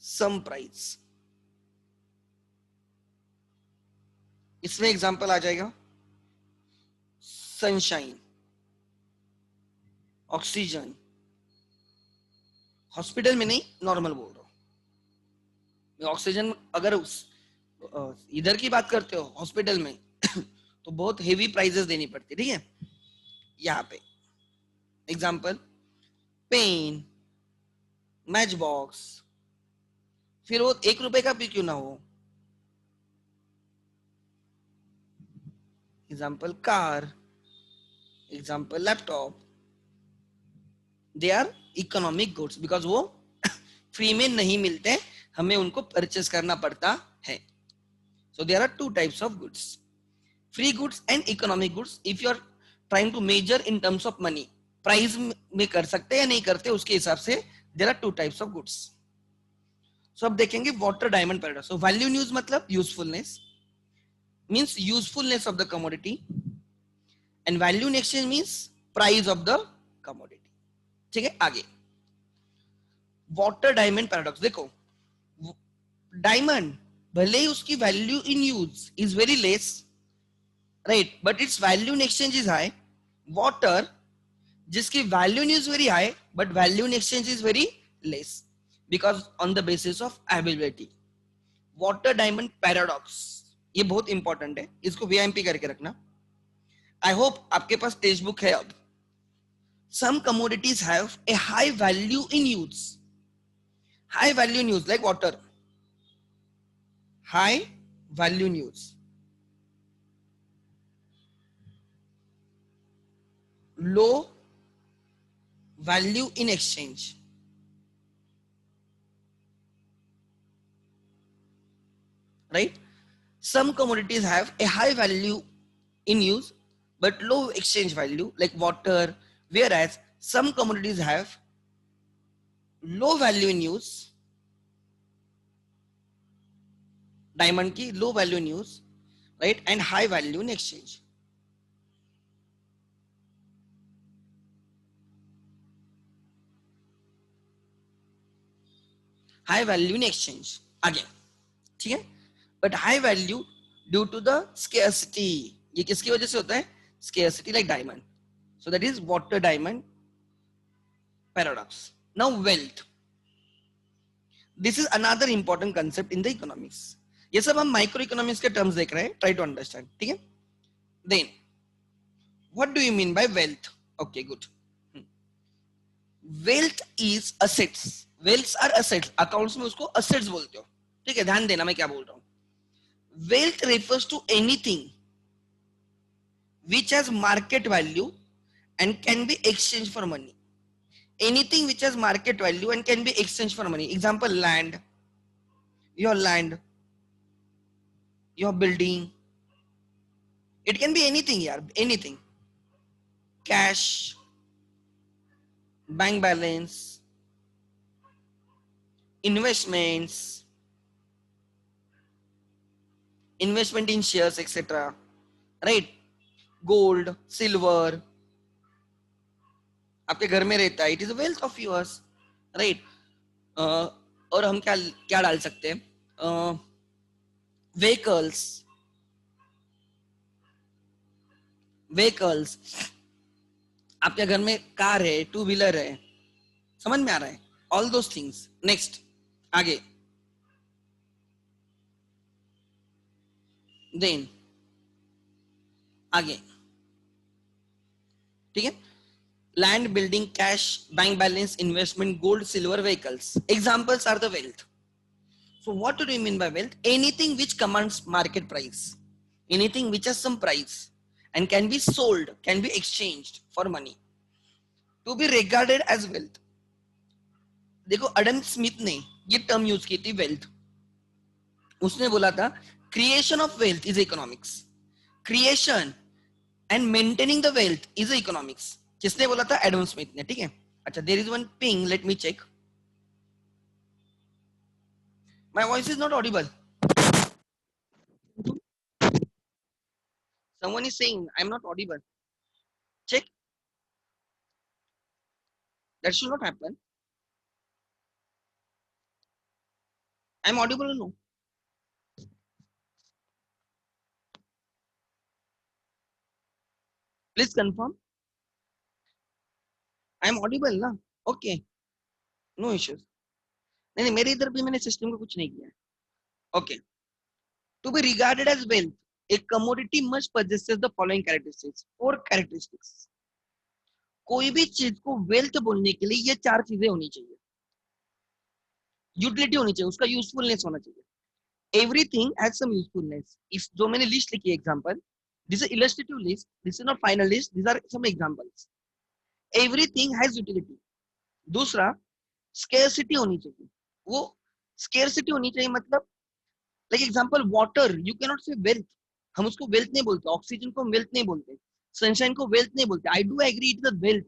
[SPEAKER 1] Some price. इसमें example आ जाएगा sunshine, oxygen. Hospital में नहीं, normal बोल रहा हूं. Oxygen अगर इधर की बात करते हो हॉस्पिटल में तो बहुत हेवी प्राइजेस देनी पड़ती है. ठीक है. यहाँ पे एग्जांपल पेन, मैच बॉक्स, फिर वो 1 रुपए का भी क्यों ना हो. Example car, example laptop. They are economic goods because वो फ्री में नहीं मिलते, हमें उनको परचेस करना पड़ता है. So there are two types of goods, free goods and economic goods. If you are trying to measure in terms of money, price में कर सकते हैं या नहीं करते, उसके हिसाब से there are two types of goods. So अब देखेंगे water diamond paradox. So value in use मतलब usefulness, means usefulness of the commodity, and value in exchange means price of the commodity. ठीक है. आगे वाटर डायमंड पैराडॉक्स देखो. Diamond भले ही उसकी value in use is very less, right, but it's value in exchange is high. Water जिसकी value in use very high but value in exchange is very less because on the basis of availability. Water diamond paradox ये बहुत important है, इसको वीआईएमपी करके रखना. I hope आपके पास text book है. अब some commodities have a high value in use. High value in use like water, high value in use. Low value in exchange. Right? Some commodities have a high value in use but low exchange value like water, whereas some commodities have low value in use, diamond की low value in use, right, and high value in exchange. High value in exchange again. ठीक है. But high value due to the scarcity. ये किसकी वजह से होता है? Scarcity like diamond. So that is water diamond paradox. Now wealth, this is another important concept in the economics. ये सब हम माइक्रो इकोनॉमिक्स के टर्म्स देख रहे हैं, ट्राई टू अंडरस्टैंड. ठीक है. Then what do you mean by wealth? Okay good. Wealth is assets. Wealth are assets. Accounts में उसको असेट्स बोलते हो. ठीक है, ध्यान देना मैं क्या बोल रहा हूं. Wealth refers to anything which has market value and can be exchanged for money. Anything which has market value and can be exchanged for money. Example, land, your building. It can be anything, yaar, anything. Cash, bank balance, investment in shares, etc. Right? Gold, silver आपके घर में रहता है, it is a wealth of yours, right? और हम क्या क्या डाल सकते हैं? व्हीकल्स, व्हीकल्स आपके घर में कार है, टू व्हीलर है, समझ में आ रहा है? All those things. नेक्स्ट, आगे, देन आगे, ठीक है? Land, building, cash, bank balance, investment, gold, silver, vehicles, examples are the wealth. So what do you mean by wealth? Anything which commands market price, anything which has some price and can be sold, can be exchanged for money, to be regarded as wealth. देखो अडम Smith ने ये term use की थी wealth. उसने बोला था creation of wealth is economics, creation and maintaining the wealth is economics. किसने बोला था? एडम स्मिथ ने, ठीक है? अच्छा, there is one ping, let me check. My voice is not audible. Someone is saying I'm not audible. Check. That should not happen. I'm audible or no? Please confirm. I'm audible ना? Okay. No issues. नहीं नहीं, मेरे इधर भी मैंने system को कुछ नहीं किया है. Okay. To be regarded as wealth, a commodity must possesses the following characteristics. Four characteristics. कोई भी चीज को वेल्थ बोलने के लिए ये चार चीजें होनी चाहिए. यूटिलिटी होनी चाहिए, उसका यूजफुलनेस होना चाहिए. Everything has some usefulness. इस जो मैंने लिस्ट लिखी है example, this is illustrative list, this is not final list, these are some examples. Everything has utility. दूसरा, स्केर्सिटी होनी चाहिए. वो स्केर्सिटी होनी चाहिए मतलब, like example water, you can not say wealth. हम उसको वेल्थ नहीं बोलते, ऑक्सीजन को हम वेल्थ नहीं बोलते, सनशाइन को वेल्थ नहीं बोलते. I do agree it is wealth,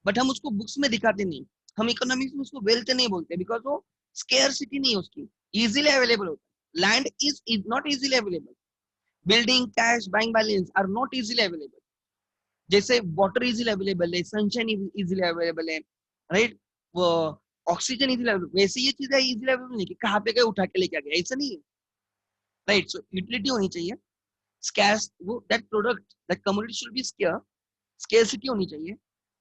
[SPEAKER 1] but हम उसको बुक्स में दिखाते नहीं. हम इकोनॉमिक्स में उसको वेल्थ नहीं बोलते बिकॉज वो स्केर्सिटी नहीं है उसकी, इजीली अवेलेबल होता है. Land is not easily available. Building, cash, bank balance are not easily available. जैसे वाटर इजीली अवेलेबल है, सनशाइन इजीली अवेलेबल है, राइट? वो ऑक्सीजन इजीली अवेलेबल, वैसे ये चीजें इजीली अवेलेबल नहीं कि कहाँ पे गए उठा के लेके आ गए, ऐसा नहीं है, राइट? सो यूटिलिटी होनी चाहिए. स्कैर्स, वो that product, that commodity should be scarce. Scarcity होनी चाहिए.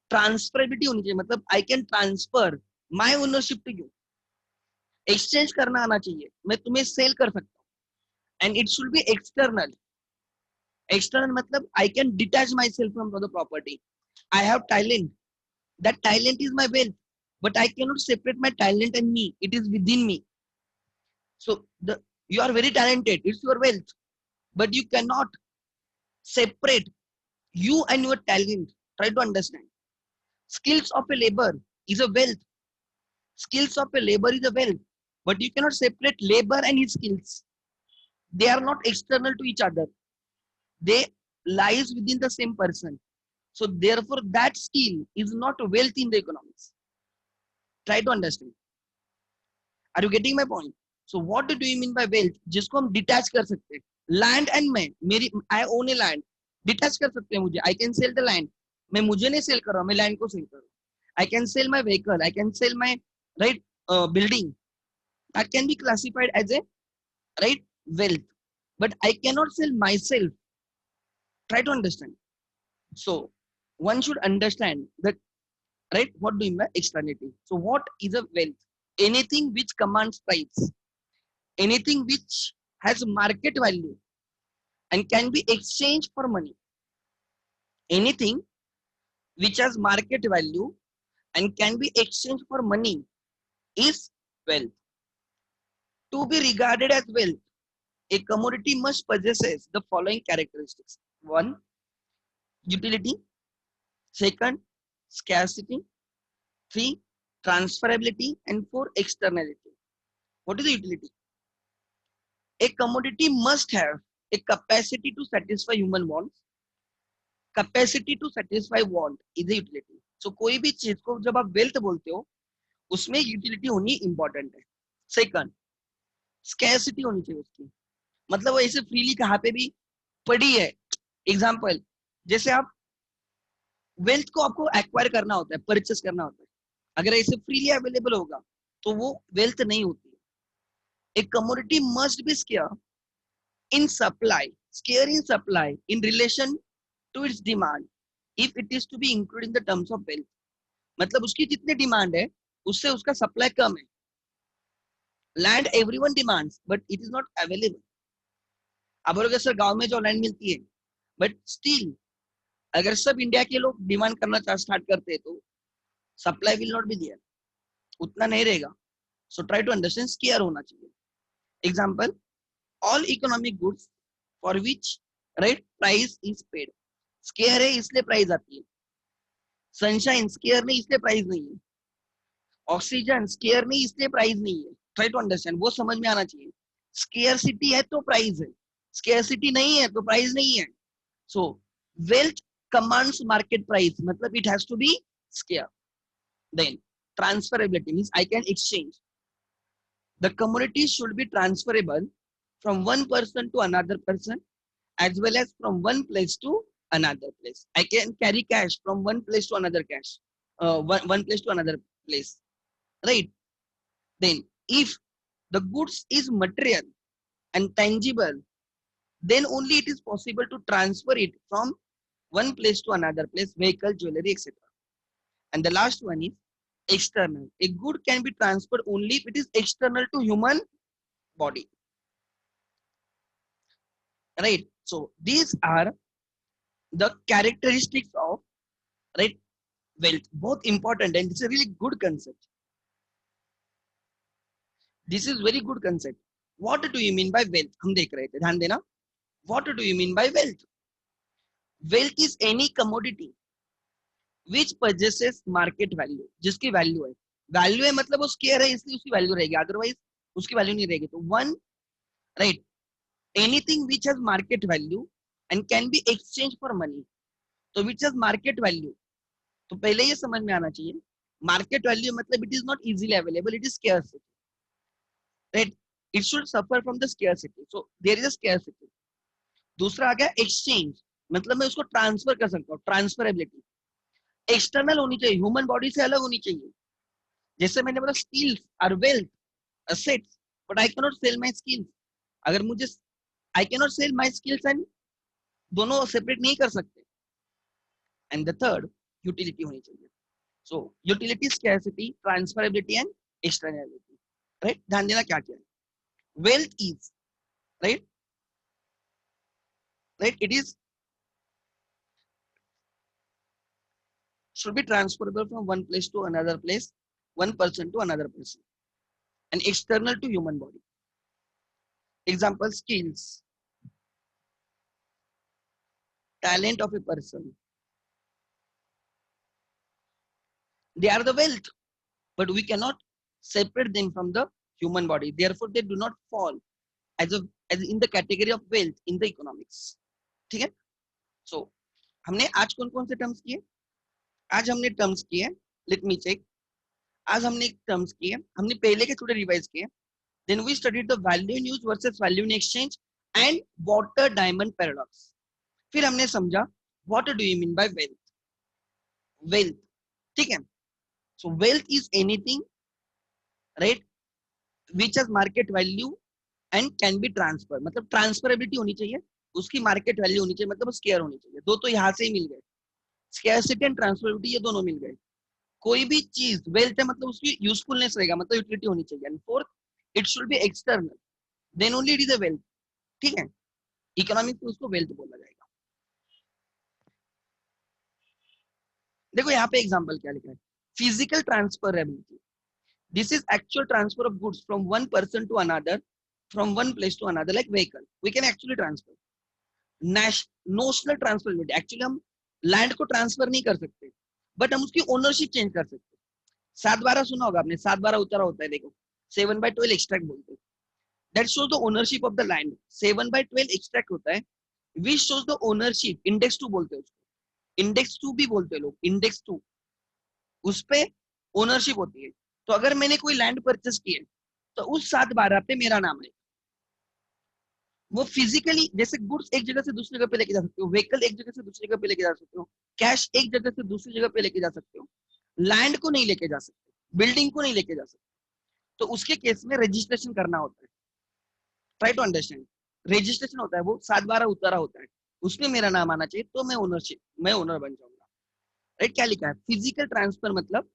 [SPEAKER 1] ट्रांसफरेबिलिटी होनी चाहिए, मतलब I can transfer my ownership to you. Exchange करना आना चाहिए, मैं तुम्हें सेल कर सकता हूँ. And it should be external. External मतलब I can detach myself from the property. I have talent, that talent is my wealth, but I cannot separate my talent and me, it is within me. So the, you are very talented, it's your wealth, but you cannot separate you and your talent. Try to understand. Skills of a labor is a wealth. Skills of a labor is a wealth, but you cannot separate labor and his skills. They are not external to each other, they lies within the same person. So therefore that skill is not wealth in the economics. Try to understand. Are you getting my point? So what do you mean by wealth? जिसको हम detach कर सकते हैं. Land and मैं, मेरी आई own a land, detach कर सकते हैं मुझे. I can cell the land. मैं मुझे नहीं सेल कर रहा हूँ, मैं लैंड को सेल कर रहा हूँ. I can sell my vehicle, I can sell my right building. That can be classified as a right wealth, but I cannot sell myself. Try to understand. So one should understand that, right? What do you mean by externality? So what is a wealth? Anything which commands price, anything which has market value and can be exchanged for money. Anything which has market value and can be exchanged for money is wealth. To be regarded as wealth, a commodity must possesses the following characteristics. One, utility. Second, scarcity. Three, transferability. And four, externality. What is the utility? A commodity must have a capacity to satisfy human wants. Capacity to satisfy want is utility. So कोई भी चीज को जब आप wealth बोलते हो उसमें utility होनी इंपॉर्टेंट है. सेकंड, स्कैर्सिटी होनी चाहिए उसकी, मतलब वो ऐसे फ्रीली कहाँ पे भी पड़ी है, एग्जाम्पल, जैसे आप वेल्थ को आपको एक्वायर करना होता है, परचेस करना होता है, अगर ऐसे फ्रीली अवेलेबल होगा तो वो वेल्थ नहीं होती। ए commodity must be square in supply, scale in supply in relation to its demand if it is to be included in the terms of wealth. मतलब उसकी जितनी डिमांड है उससे उसका सप्लाई कम है. Land everyone demands but it is not available. आप बोलोगे sir गांव में जो लैंड मिलती है, बट स्टिल अगर सब इंडिया के लोग डिमांड करना स्टार्ट करते हैं तो supply will not be there, उतना नहीं रहेगा. So try to understand, scarce होना चाहिए. Example, all economic goods for which right price is paid. Scarce है इसलिए प्राइस आती है. सनशाइन स्केयर नहीं इसलिए प्राइस नहीं है. ऑक्सीजन स्केयर नहीं इसलिए प्राइस नहीं है. ट्राई टू अंडरस्टैंड, वो समझ में आना चाहिए. स्केयरसिटी है तो प्राइस है, स्केयरसिटी नहीं है तो प्राइस नहीं है. So wealth commands market price, मतलब it has to be scarce. Then transferability means I can exchange. The commodity should be transferable from one person to another person as well as from one place to another place. I can carry cash from one place to another cash, one place to another place, right? Then if the goods is material and tangible, then only it is possible to transfer it from one place to another place, vehicle, jewelry, etc. And the last one is external. A good can be transferred only if it is external to human body. Right, so these are the characteristics of right wealth. Both important and it's a really good concept. This is very good concept. What do you mean by wealth? हम देख रहे थे, ध्यान देना. What do you mean by wealth? Wealth is any commodity which possesses market value, जिसकी value है. Value है मतलब वो स्केयर है इसलिए उसकी वैल्यू रहेगी, अदरवाइज उसकी वैल्यू नहीं रहेगी. तो one right, anything which has market value and can be exchanged for money. तो which has market value, तो पहले ये समझ में आना चाहिए. मार्केट वैल्यू मतलब it is not easily available, it is scarcity. Right, it should suffer from the scarcity, so there is a scarcity. दूसरा आ गया एक्सचेंज, मतलब मैं उसको ट्रांसफर कर सकता हूँ, ट्रांसफरेबिलिटी. एक्सटर्नल होनी चाहिए, ह्यूमन बॉडी से अलग होनी चाहिए. जैसे मैंने बोला skills are wealth assets, but I can not sell my skills. अगर मुझे I can not sell my skills and दोनों सेपरेट नहीं कर सकते. एंड द थर्ड यूटिलिटी होनी चाहिए. So utility, scarcity, transferability and externality. Right, ध्यान देना क्या क्या है. Wealth is right, it is should be transferable from one place to another place, one person to another person, and external to human body. Example, skills, talent of a person, they are the wealth, but we cannot separate them from the human body, therefore they do not fall as in the category of wealth in the economics. ठीक है. So हमने आज कौन कौन से terms किए? आज हमने टर्म्स किए, लेट मी चेक. आज हमने टर्म्स किए, हमने पहले के थोड़े रिवाइज किए. Then we studied the value in use versus value in exchange and water diamond paradox. फिर हमने समझा what do you mean by wealth. Wealth, ठीक है. So wealth is anything right which has market value and can be transfer, मतलब transferability होनी चाहिए, उसकी market value होनी चाहिए, मतलब स्केयर होनी चाहिए. दो तो यहाँ से ही मिल गए, स्केयरसिटी एंड ट्रांसफरेबिलिटी, ये दोनों मिल गए. कोई भी चीज वेल्थ है मतलब उसकी यूजफुलनेस रहेगा, मतलब यूटिलिटी होनी चाहिए. And fourth, it should be external, then only it is a wealth. ठीक है, इकोनॉमिक में उसको वेल्थ बोला जाएगा. देखो यहाँ पे एग्जांपल क्या लिखा है. Physical transferability, this is actual transfer of goods from one person to another, from one place to another, like vehicle we can actually transfer. Notional transferability, actually हम लैंड को ट्रांसफर नहीं कर सकते, बट हम उसकी ओनरशिप चेंज कर सकते. 7/12 सुना होगा आपने, 7/12 उतारा होता है, देखो 7/12 एक्सट्रैक्ट बोलते हैं. That shows the ownership of the land. 7/12 extract होता है, which shows the ownership. Index 2 बोलते हैं उसको, इंडेक्स 2 भी बोलते हैं लोग, इंडेक्स 2. उस पे ओनरशिप होती है. तो अगर मैंने कोई लैंड परचेस की है तो उस 7/12 पे मेरा नाम है. वो फिजिकली, जैसे गुड्स एक जगह से दूसरी जगह पे लेके जा सकते हो, व्हीकल एक जगह से दूसरी जगह पे लेके जा सकते हो, कैश एक जगह से दूसरी जगह पे लेके जा सकते हो, लैंड को नहीं लेके जा सकते, बिल्डिंग को नहीं लेके जा सकते। तो उसके केस में रजिस्ट्रेशन करना होता है। Try to understand. रजिस्ट्रेशन होता है, वो 7/12 उतारा होता है, उसमें मेरा नाम आना चाहिए तो मैं ओनर बन जाऊंगा। राइट, क्या लिखा है? फिजिकल ट्रांसफर मतलब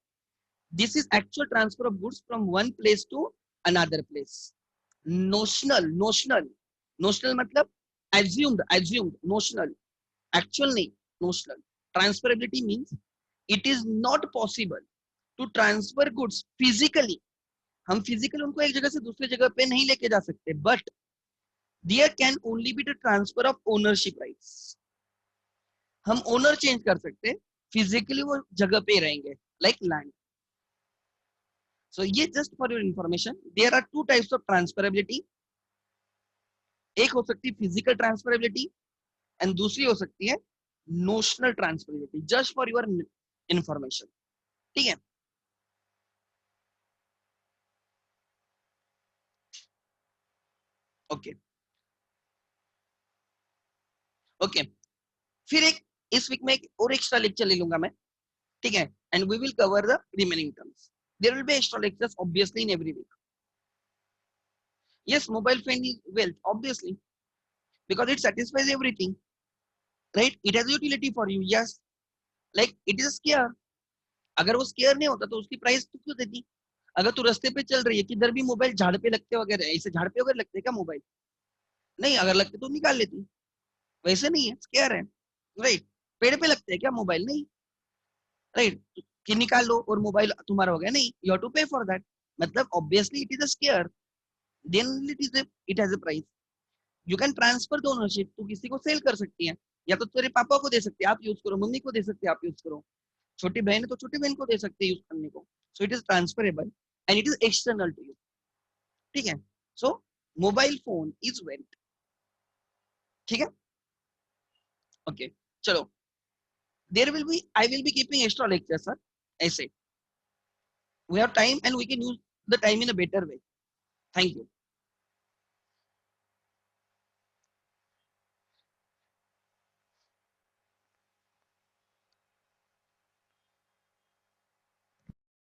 [SPEAKER 1] this is actual transfer of goods from one place to another place. Notional notional मतलब एज्यूम्ड नोशनल, एक्चुअल नहीं, notional. Transferability means it is not possible to transfer goods physically. हम physically उनको एक जगह से दूसरी जगह पे नहीं लेके जा सकते, but there can only be the transfer of ownership rights. हम ओनर चेंज कर सकते हैं, फिजिकली वो जगह पे रहेंगे, लाइक लैंड। सो ये just for your information, there are two types of transferability. एक हो सकती है फिजिकल ट्रांसफरेबिलिटी एंड दूसरी हो सकती है notional transferability, just for your information. ठीक है, ओके ओके। फिर एक इस वीक में एक और एक्स्ट्रा लेक्चर ले लूंगा मैं, ठीक है, and we will cover the remaining terms. There will be extra lectures obviously in every week. Yes, mobile phone is wealth, obviously, because it satisfies everything, right? It has utility for you, yes. Like it is a scare. अगर वो square नहीं होता तो उसकी price तो क्यों देती? अगर तू रास्ते पे चल रही है, किधर भी मोबाइल झाड़ पे लगते वगैरह, ऐसे झाड़ पे वगैरह लगते क्या मोबाइल? नहीं, अगर लगते तो निकाल लेती। वैसे नहीं है, स्केयर है, राइट? पेड़ पे लगते हैं क्या मोबाइल? नहीं, राइट? कि निकाल लो और मोबाइल तुम्हारा हो गया? नहीं, you have to pay for that. मतलब obviously it is a scarce, then it has a price. You can transfer the ownership, तू किसी को सेल कर सकती है, या तो तेरे पापा को दे सकते हैं, आप यूज करो, मम्मी को दे सकते हैं, आप यूज करो, छोटी बहन है तो छोटी बहन को दे सकते हैं यूज करने को। So it is transferable and it is external to you. ठीक है, so mobile phone is wealth. ठीक है, ओके, चलो। There will be, I will be keeping extra lecture sir, ऐसे we have time and we can use the time in a better way. Thank you.